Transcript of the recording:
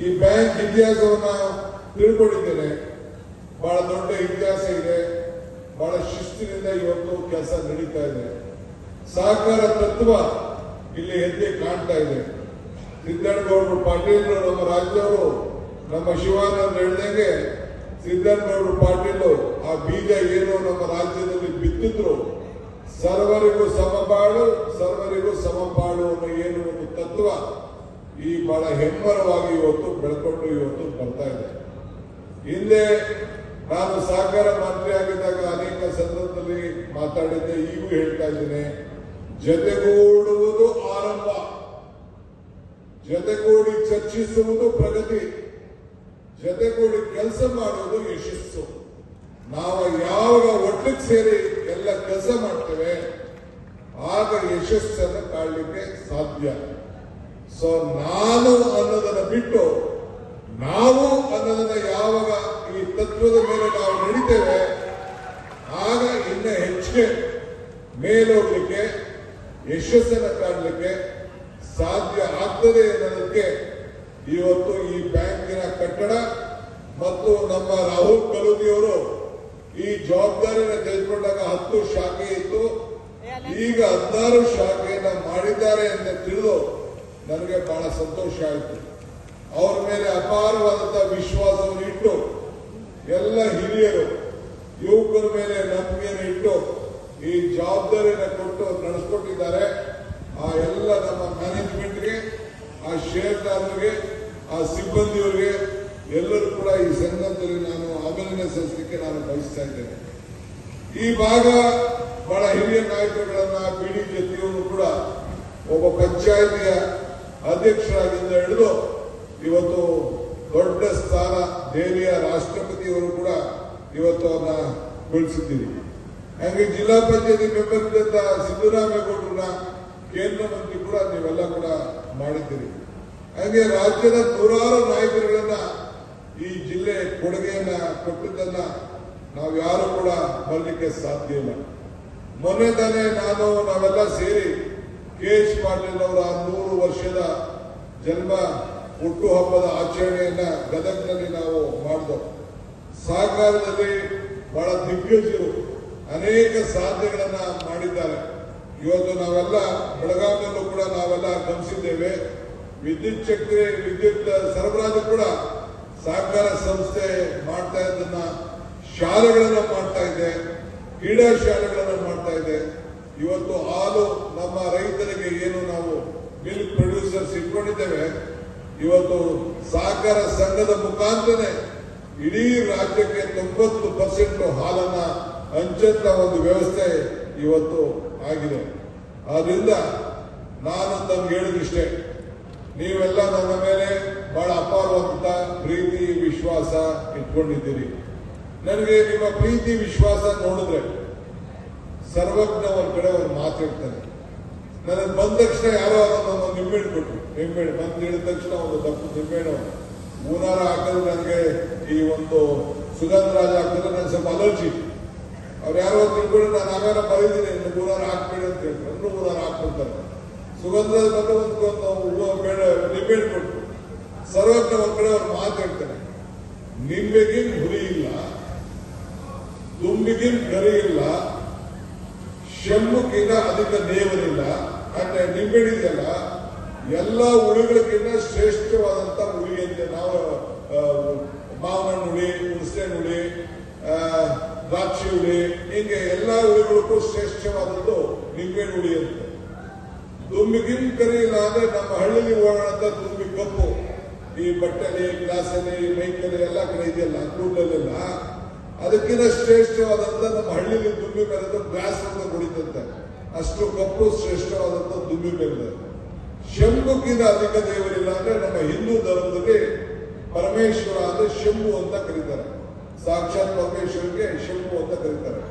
ಈ ಬ್ಯಾಂಕ್ ಇತಿಹಾಸವನ್ನ ತಿಳ್ಕೊಂಡಿದ್ದೇನೆ. ಬಹಳ ದೊಡ್ಡ ಇತಿಹಾಸ ಇದೆ. ಬಹಳ ಶಿಸ್ತಿನಿಂದ ಇವತ್ತು ಕೆಲಸ ನಡೀತಾ ಇದೆ. ಸಹಕಾರ ತತ್ವ ಇಲ್ಲಿ ಎದ್ದೆ ಕಾಣ್ತಾ ಇದೆ. ಸಿದ್ದಣ್ಣಗೌಡರು ಪಾಟೀಲ್ ನಮ್ಮ ರಾಜ್ಯವರು, ನಮ್ಮ ಶಿವಾನಂದ ಹೇಳ್ದಂಗೆ ಸಿದ್ದಣ್ಣಗೌಡರು ಪಾಟೀಲ್ ಆ ಬೀಜ ಏನು ನಮ್ಮ ರಾಜ್ಯದಲ್ಲಿ ಬಿತ್ತಿದ್ರು, ಸರ್ವರಿಗೂ ಸಮಬಾಳು ಸರ್ವರಿಗೂ ಸಮಪಾಳು ಅನ್ನೋ ಏನು ಒಂದು ತತ್ವ ಈ ಬಹಳ ಹೆಮ್ಮರವಾಗಿ ಇವತ್ತು ಬೆಳ್ಕೊಂಡು ಇವತ್ತು ಬರ್ತಾ ಇದೆ. ಹಿಂದೆ ನಾನು ಸಹಕಾರ ಮಂತ್ರಿ ಆಗಿದ್ದಾಗ ಅನೇಕ ಸಂದರ್ಭದಲ್ಲಿ ಮಾತಾಡಿದ್ದೆ, ಈಗೂ ಹೇಳ್ತಾ ಇದ್ದೇನೆ. ಜೊತೆಗೂಡುವುದು ಆರಂಭ, ಜೊತೆಗೂಡಿ ಚರ್ಚಿಸುವುದು ಪ್ರಗತಿ, ಜೊತೆಗೂಡಿ ಕೆಲಸ ಮಾಡುವುದು ಯಶಸ್ಸು. ನಾವು ಯಾವಾಗ ಒಟ್ಟಿಗೆ ಸೇರಿ ಎಲ್ಲ ಕೆಲಸ ಮಾಡ್ತೇವೆ ಆಗ ಯಶಸ್ಸನ್ನು ಕಾಣಲಿಕ್ಕೆ ಸಾಧ್ಯ. ಸೊ ನಾನು ಅನ್ನೋದನ್ನ ಬಿಟ್ಟು ನಾವು ಅನ್ನೋದನ್ನ ಯಾವಾಗ ಈ ತತ್ವದ ಮೇಲೆ ನಾವು ನಡೀತೇವೆ ಆಗ ಇನ್ನ ಹೆಚ್ಚಿಗೆ ಮೇಲೋಗ್ಲಿಕ್ಕೆ ಯಶಸ್ಸನ್ನು ಕಾಣಲಿಕ್ಕೆ ಸಾಧ್ಯ ಆಗ್ತದೆ ಅನ್ನೋದಕ್ಕೆ ಇವತ್ತು ಈ ಬ್ಯಾಂಕಿನ ಕಟ್ಟಡ ಮತ್ತು ನಮ್ಮ ರಾಹುಲ್ ಕಲುದಿಯವರು ಈ ಜವಾಬ್ದಾರಿಯನ್ನು ತೆಗೆದುಕೊಂಡಾಗ 10 ಶಾಖೆ ಇತ್ತು, ಈಗ 16 ಶಾಖೆಯನ್ನ ಮಾಡಿದ್ದಾರೆ ಅಂತ ತಿಳಿದು ನನಗೆ ಬಹಳ ಸಂತೋಷ ಆಯಿತು. ಅವರ ಮೇಲೆ ಅಪಾರವಾದಂತಹ ವಿಶ್ವಾಸವನ್ನು ಇಟ್ಟು ಎಲ್ಲ ಹಿರಿಯರು ಯುವಕರ ಮೇಲೆ ನಂಬಿಕೆಯನ್ನು ಇಟ್ಟು ಈ ಜವಾಬ್ದಾರಿಯನ್ನು ಕೊಟ್ಟು ನಡೆಸಿಕೊಟ್ಟಿದ್ದಾರೆ. ಆ ಎಲ್ಲ ನಮ್ಮ ಮ್ಯಾನೇಜ್ಮೆಂಟ್ಗೆ, ಆ ಷೇರ್ದಾರರಿಗೆ, ಆ ಸಿಬ್ಬಂದಿಯವರಿಗೆ ಎಲ್ಲರೂ ಕೂಡ ಈ ಸಂದರ್ಭದಲ್ಲಿ ನಾನು ಅಭಿನಂದನೆ ಸಲ್ಲಿಸಲಿಕ್ಕೆ ನಾನು ಬಯಸ್ತಾ ಇದ್ದೇನೆ. ಈ ಭಾಗ ಬಹಳ ಹಿರಿಯ ನಾಯಕರುಗಳನ್ನ ಬಿಡಿ ಜೊತೆಯವರು ಕೂಡ ಒಬ್ಬ ಪಂಚಾಯಿತಿಯ ಅಧ್ಯಕ್ಷರಾಗಿಂದ ಹಿಡಿದು ಇವತ್ತು ದೊಡ್ಡ ಸ್ಥಾನ ದೆಹಲಿಯ ರಾಷ್ಟ್ರಪತಿಯವರು ಕೂಡ ಇವತ್ತು ಅವನ್ನ ಬೆಳೆಸಿದ್ದೀರಿ. ಹಾಗೆ ಜಿಲ್ಲಾ ಪಂಚಾಯತಿ ಮೆಂಬರ್ ಇದ್ದಂತ ಸಿದ್ದರಾಮೇಗೌಡರನ್ನ ಕೇಂದ್ರ ಮಂತ್ರಿ ಕೂಡ ನೀವೆಲ್ಲ ಕೂಡ ಮಾಡಿದ್ದೀರಿ. ಹಾಗೆ ರಾಜ್ಯದ ನೂರಾರು ನಾಯಕರುಗಳನ್ನ ಈ ಜಿಲ್ಲೆ ಕೊಡುಗೆಯನ್ನ ಕೊಟ್ಟಿದ್ದನ್ನ ನಾವು ಯಾರು ಕೂಡ ಬರಲಿಕ್ಕೆ ಸಾಧ್ಯ ಇಲ್ಲ. ಮೊನ್ನೆ ತಾನೇ ನಾವೆಲ್ಲ ಸೇರಿ KH ಪಾಟೀಲ್ ಅವರ 100 ವರ್ಷದ ಜನ್ಮ ಹುಟ್ಟುಹಬ್ಬದ ಆಚರಣೆಯನ್ನ ಗದಗನಲ್ಲಿ ನಾವು ಮಾಡಿದೆವು. ಸಹಕಾರದಲ್ಲಿ ಬಹಳ ದಿಗ್ಗಜರು ಅನೇಕ ಸಾಧನೆಗಳನ್ನ ಮಾಡಿದ್ದಾರೆ. ಇವತ್ತು ನಾವೆಲ್ಲ ಬೆಳಗಾವಿಯಲ್ಲೂ ಕೂಡ ನಾವೆಲ್ಲ ಗಮನಿಸಿದ್ದೇವೆ. ವಿದ್ಯುತ್ ಶಕ್ತಿ, ವಿದ್ಯುತ್ ಸರಬರಾಜು ಕೂಡ ಸಹಕಾರ ಸಂಸ್ಥೆ ಮಾಡ್ತಾ ಇದ್ದನ್ನ, ಶಾಲೆಗಳನ್ನ ಮಾಡ್ತಾ ಇದೆ, ಕ್ರೀಡಾ ಶಾಲೆಗಳನ್ನ ಮಾಡ್ತಾ ಇದೆ. ಇವತ್ತು ಹಾಲು ನಮ್ಮ ರೈತರಿಗೆ ಏನು ನಾವು ಮಿಲ್ಕ್ ಪ್ರೊಡ್ಯೂಸರ್ಸ್ ಇಟ್ಕೊಂಡಿದ್ದೇವೆ, ಇವತ್ತು ಸಹಕಾರ ಸಂಘದ ಮುಖಾಂತರ ಇಡೀ ರಾಜ್ಯಕ್ಕೆ 90% ಹಾಲನ್ನ ಹಂಚಂತ ಒಂದು ವ್ಯವಸ್ಥೆ ಇವತ್ತು ಆಗಿದೆ. ಆದ್ರಿಂದ ನಾನು ತಮ್ಗೆ ಹೇಳಿದಿಷ್ಟೇ, ನೀವೆಲ್ಲ ನನ್ನ ಮೇಲೆ ಬಹಳ ಅಪಾರವಾದಂತ ಪ್ರೀತಿ ವಿಶ್ವಾಸ ಇಟ್ಕೊಂಡಿದ್ದೀರಿ. ನನಗೆ ನಿಮ್ಮ ಪ್ರೀತಿ ವಿಶ್ವಾಸ ನೋಡಿದ್ರೆ ಸರ್ವಜ್ಞ ಒಂದ್ ಕಡೆ ಒಂದು ಮಾತಾಡ್ತಾನೆ. ನನಗೆ ಬಂದ ತಕ್ಷಣ ಯಾರೋ ಒಂದು ನಿಂಬೆಹಣ್ಣು ಕೊಟ್ಟರು. ನಿಂಬೆಹಣ್ಣು ಬಂದು ಹೇಳಿದ ತಕ್ಷಣ ಒಂದು ದಪ್ಪ ನಿಂಬೆಹಣ್ಣು ಹೂನಾರ ಹಾಕಿದ್ರೆ ನನಗೆ ಈ ಒಂದು ಸುಗಂಧರಾಜ ಹಾಕಿದ್ರೆ ನನಗೆ ಸ್ವಲ್ಪ ಅಲರ್ಜಿ. ಅವ್ರು ಯಾರೋ ತಿಳ್ಕೊಂಡು ನಾನು ಆಗಾರ ಬರೀತೀನಿ, ಹೂನಾರ ಹಾಕ್ಬೇಡಿ ಅಂತ ಹೇಳ್ತಾರೆ. ಇನ್ನೂ ಹೂನಾರ ಹಾಕ್ಬಿಡ್ತಾರೆ. ಸುಗಂಧರಾಜ ಬಂದು ನಿಂಬೆಹಣ್ಣು ಕೊಟ್ಟರು. ಸರ್ವಜ್ಞ ಒಂದ್ ಕಡೆ ಅವ್ರು ಮಾತಾಡ್ತಾರೆ, ನಿಂಬೆಗಿನ್ ಹುರಿ ಇಲ್ಲ, ತುಂಬಿಗಿನ್ ಗರಿ ಇಲ್ಲ, ಶಮ್ಮಕ್ಕಿಂತ ಅಧಿಕ ನೇವನಿಲ್ಲ ಅಂದ್ರೆ ನಿಂಬೆಣಿದೆಯಲ್ಲ ಎಲ್ಲ ಹುಳಿಗಳಿಗಿಂತ ಶ್ರೇಷ್ಠವಾದಂತ ಹುಳಿ ಅಂತ ನಾವು ಮಾವಿನ ಹುಳಿ, ಹುಣಸೆ ಹುಳಿ, ದ್ರಾಕ್ಷಿ ಹುಳಿ, ಹೀಗೆ ಎಲ್ಲಾ ಹುಳಿಗಳಿಗೂ ಶ್ರೇಷ್ಠವಾದದ್ದು ನಿಂಬೆ ಹುಳಿ ಅಂತ. ತುಂಬಿಗಿನ್ ಕರಿ ಇಲ್ಲ ಅಂದ್ರೆ ನಮ್ಮ ಹಳ್ಳಿಲಿ ಓಡಾಡಂತ ತುಂಬಿ ಕಪ್ಪು ಈ ಬಟ್ಟೆಲಿ, ಗ್ಲಾಸಲ್ಲಿ, ಮೈಕಲ್ಲಿ ಎಲ್ಲ ಕಡೆ ಇದೆಯಲ್ಲ ಕೂದಲೆಲ್ಲ, ಅದಕ್ಕಿಂತ ಶ್ರೇಷ್ಠವಾದಂತ ನಮ್ಮ ಹಳ್ಳಿಲಿ ತುಂಬಿ ಬೆಳೆದ ಗ್ಲಾಸ್ ಅಂತ ಕುಡಿತಂತೆ. ಅಷ್ಟು ಕಪ್ಪು ಶ್ರೇಷ್ಠವಾದಂತ ತುಂಬಿ ಬೆಳೆದ. ಶಂಭುಕ್ಕಿಂತ ಅಧಿಕ ದೇವರಿಲ್ಲ ಅಂದ್ರೆ ನಮ್ಮ ಹಿಂದೂ ಧರ್ಮದಲ್ಲಿ ಪರಮೇಶ್ವರ ಅಂದ್ರೆ ಶಂಭು ಅಂತ ಕರೀತಾರೆ. ಸಾಕ್ಷಾತ್ ಪರಮೇಶ್ವರಿಗೆ ಶಂಭು ಅಂತ ಕರೀತಾರೆ.